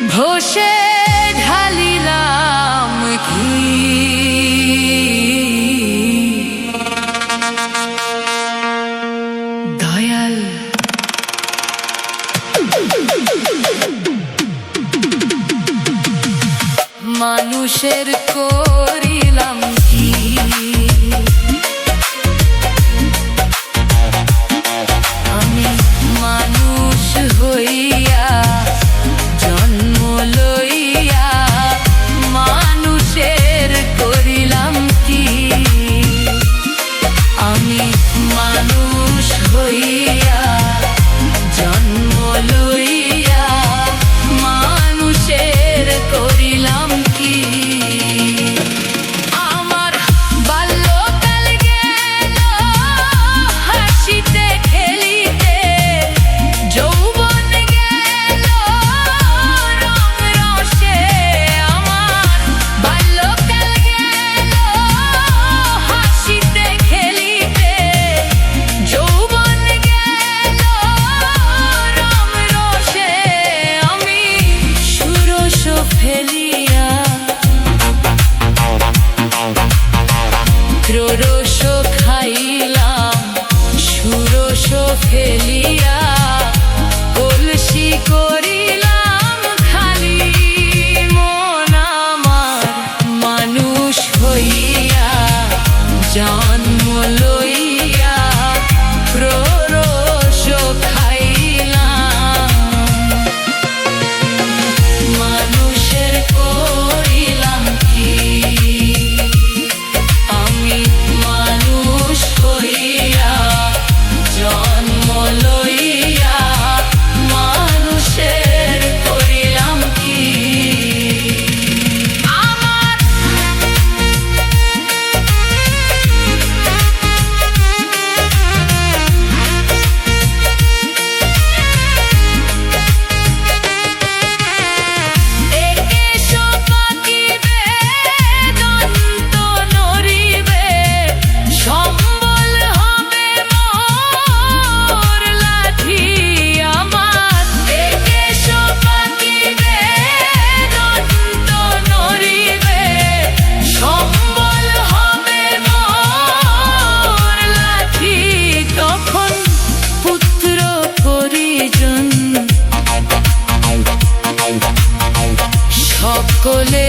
ঘষে ঢালিলাম কি দয়াল মানুষের করিলাম কি আমি মানুষ হইয়া জন্ম লইয়া মানুষের করিলাম কি আমি মানুষ হইয়া জন্ম লইয়া মানুষের করিলাম কি আমার বাল্যকাল গেল হাসিতে খেলিতে যৌবন গেল রং রসে আমার বাল্যকাল গেল হাসিতে খেলিতে যৌবন গেল রং রসে আমি ষোড়শ ফেলিয়া ত্রয়োদশ খাইলাম ষোড়শ ফেলিয়া কলসি করিলাম খালি মন আমার মানুষ হইয়া জন্ম লইয়া ত্রয়োদশ খাইলাম মানুষের করিলাম কি আমি মানুষ হইয়া জন্ম লইয়া মানুষের করিলাম কি আমার একেশ পাকিবে দন্ত নড়িবে সম্বল হবে মোর লাঠি আমার একেশ পাকিবে দন্ত নড়িবে সম্বল হবে মোর লাঠি তখন পুত্র পরিজন সকলে